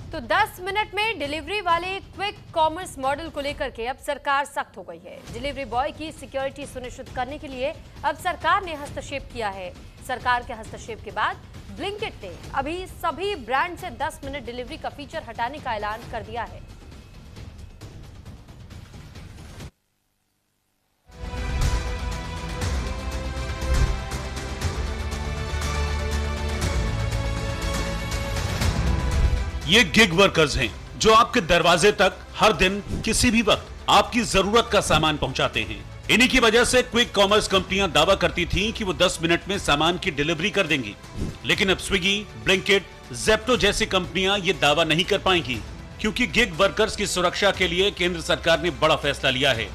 तो 10 मिनट में डिलीवरी वाले क्विक कॉमर्स मॉडल को लेकर के अब सरकार सख्त हो गई है। डिलीवरी बॉय की सिक्योरिटी सुनिश्चित करने के लिए अब सरकार ने हस्तक्षेप किया है। सरकार के हस्तक्षेप के बाद ब्लिंकिट ने अभी सभी ब्रांड से 10 मिनट डिलीवरी का फीचर हटाने का ऐलान कर दिया है। ये गिग वर्कर्स हैं जो आपके दरवाजे तक हर दिन किसी भी वक्त आपकी जरूरत का सामान पहुंचाते हैं। इन्हीं की वजह से क्विक कॉमर्स कंपनियां दावा करती थीं कि वो 10 मिनट में सामान की डिलीवरी कर देंगी, लेकिन अब स्विगी, ब्लिंकिट, ज़ेप्टो जैसी कंपनियां ये दावा नहीं कर पाएंगी, क्योंकि गिग वर्कर्स की सुरक्षा के लिए केंद्र सरकार ने बड़ा फैसला लिया है।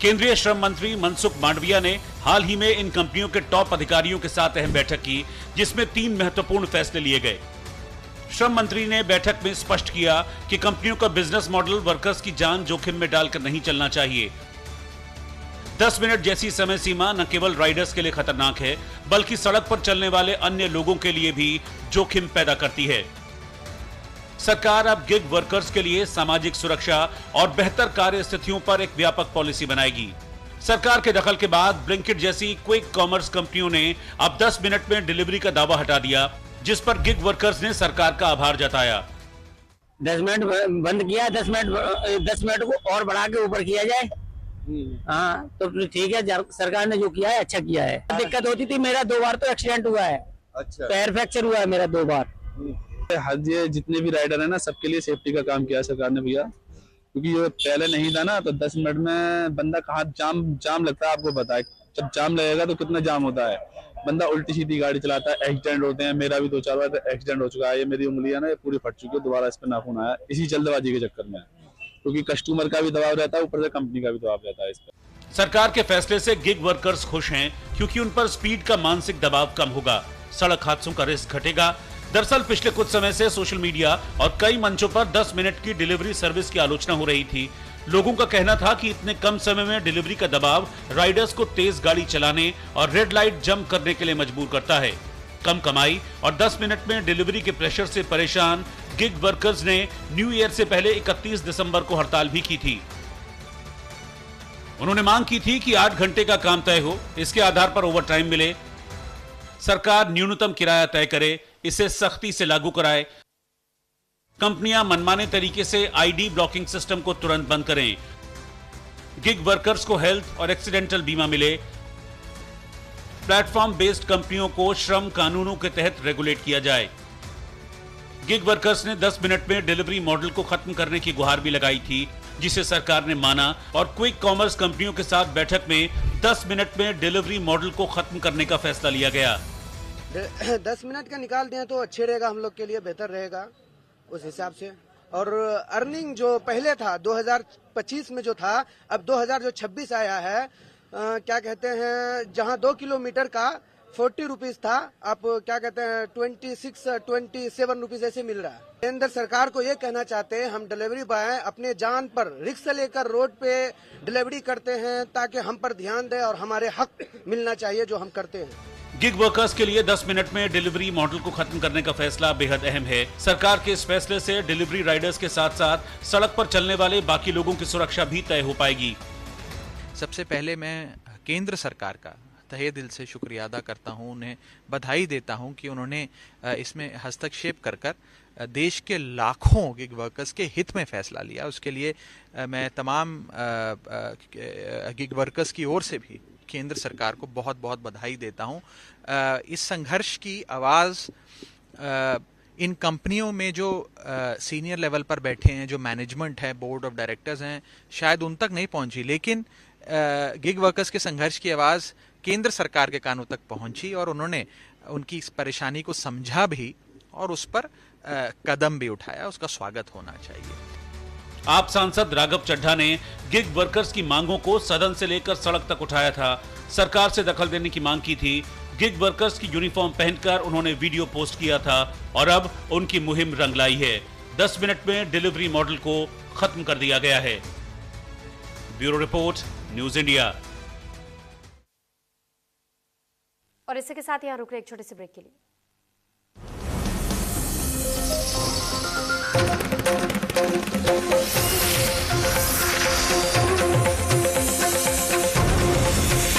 केंद्रीय श्रम मंत्री मनसुख मांडविया ने हाल ही में इन कंपनियों के टॉप अधिकारियों के साथ अहम बैठक की, जिसमें 3 महत्वपूर्ण फैसले लिए गए। श्रम मंत्री ने बैठक में स्पष्ट किया कि कंपनियों का बिजनेस मॉडल वर्कर्स की जान जोखिम में डालकर नहीं चलना चाहिए। 10 मिनट जैसी समय सीमा न केवल राइडर्स के लिए खतरनाक है, बल्कि सड़क पर चलने वाले अन्य लोगों के लिए भी जोखिम पैदा करती है। सरकार अब गिग वर्कर्स के लिए सामाजिक सुरक्षा और बेहतर कार्य स्थितियों पर एक व्यापक पॉलिसी बनाएगी। सरकार के दखल के बाद ब्लिंकिट जैसी क्विक कॉमर्स कंपनियों ने अब 10 मिनट में डिलीवरी का दावा हटा दिया, जिस पर गिग वर्कर्स ने सरकार का आभार जताया। 10 मिनट बंद किया, 10 मिनट को और बढ़ा के ऊपर किया जाए। हाँ तो ठीक है, सरकार ने जो किया है अच्छा किया है। दिक्कत होती थी, मेरा 2 बार तो एक्सीडेंट हुआ है। अच्छा। पैर फ्रैक्चर हुआ है मेरा 2 बार। ये जितने भी राइडर है ना, सबके लिए सेफ्टी का काम किया है सरकार ने भैया, क्योंकि ये पहले नहीं था ना, तो 10 मिनट में बंदा कहाँ जाम लगता है, आपको पता है। जब जाम लगेगा तो कितना जाम होता है, बंदा उल्टी सीधी गाड़ी चलाता है, एक्सीडेंट होते हैं। मेरा भी 2-4 बार एक्सीडेंट हो चुका है। ये मेरी उंगली है ना, ये पूरी फट चुकी है, दोबारा इस पे नाखून आया इसी जल्दबाजी के चक्कर में, क्योंकि कस्टमर का भी दबाव रहता है, ऊपर से कंपनी का भी दबाव रहता है इस पर। सरकार के फैसले से गिग वर्कर्स खुश हैं, क्योंकि उन पर स्पीड का मानसिक दबाव कम होगा, सड़क हादसों का रिस्क घटेगा। दरअसल पिछले कुछ समय से सोशल मीडिया और कई मंचों पर 10 मिनट की डिलीवरी सर्विस की आलोचना हो रही थी। लोगों का कहना था कि इतने कम समय में डिलीवरी का दबाव राइडर्स को तेज गाड़ी चलाने और रेड लाइट जंप करने के लिए मजबूर करता है। कम कमाई और 10 मिनट में डिलीवरी के प्रेशर से परेशान गिग वर्कर्स ने न्यू ईयर से पहले 31 दिसंबर को हड़ताल भी की थी। उन्होंने मांग की थी कि 8 घंटे का काम तय हो, इसके आधार पर ओवर टाइम मिले, सरकार न्यूनतम किराया तय करे, इसे सख्ती से लागू कराए, कंपनियां मनमाने तरीके से आईडी ब्लॉकिंग सिस्टम को तुरंत बंद करें, गिग वर्कर्स को हेल्थ और एक्सीडेंटल बीमा मिले, प्लेटफॉर्म बेस्ड कंपनियों को श्रम कानूनों के तहत रेगुलेट किया जाए। गिग वर्कर्स ने 10 मिनट में डिलीवरी मॉडल को खत्म करने की गुहार भी लगाई थी, जिसे सरकार ने माना और क्विक कॉमर्स कंपनियों के साथ बैठक में 10 मिनट में डिलीवरी मॉडल को खत्म करने का फैसला लिया गया। 10 मिनट का निकाल दें तो अच्छे रहेगा, हम लोग के लिए बेहतर रहेगा उस हिसाब से। और अर्निंग जो पहले था 2025 में जो था, अब 2026 आया है, क्या कहते हैं, जहां 2 किलोमीटर का 40 रुपीज था, अब क्या कहते हैं 27 रुपीज ऐसे मिल रहा है। केंद्र सरकार को ये कहना चाहते हैं, हम डिलीवरी बॉय अपने जान पर रिस्क लेकर रोड पे डिलीवरी करते हैं, ताकि हम पर ध्यान दे और हमारे हक मिलना चाहिए जो हम करते हैं। गिग वर्कर्स के लिए 10 मिनट में डिलीवरी मॉडल को खत्म करने का फैसला बेहद अहम है। सरकार के इस फैसले से डिलीवरी राइडर्स के साथ साथ सड़क पर चलने वाले बाकी लोगों की सुरक्षा भी तय हो पाएगी। सबसे पहले मैं केंद्र सरकार का तहे दिल से शुक्रिया अदा करता हूं, उन्हें बधाई देता हूं कि उन्होंने इसमें हस्तक्षेप कर देश के लाखों गिग वर्कर्स के हित में फैसला लिया। उसके लिए मैं तमाम गिग वर्कर्स की ओर से भी केंद्र सरकार को बहुत बहुत बधाई देता हूं। इस संघर्ष की आवाज़ इन कंपनियों में जो सीनियर लेवल पर बैठे हैं, जो मैनेजमेंट है, बोर्ड ऑफ डायरेक्टर्स हैं, शायद उन तक नहीं पहुंची, लेकिन गिग वर्कर्स के संघर्ष की आवाज़ केंद्र सरकार के कानों तक पहुंची और उन्होंने उनकी इस परेशानी को समझा भी और उस पर कदम भी उठाया। उसका स्वागत होना चाहिए। आप सांसद राघव चड्ढा ने गिग वर्कर्स की मांगों को सदन से लेकर सड़क तक उठाया था, सरकार से दखल देने की मांग की थी। गिग वर्कर्स की यूनिफॉर्म पहनकर उन्होंने वीडियो पोस्ट किया था और अब उनकी मुहिम रंग लाई है। 10 मिनट में डिलीवरी मॉडल को खत्म कर दिया गया है। Bureau report, news India. और इसी के साथ यहाँ रुक रहे एक छोटे से ब्रेक के लिए।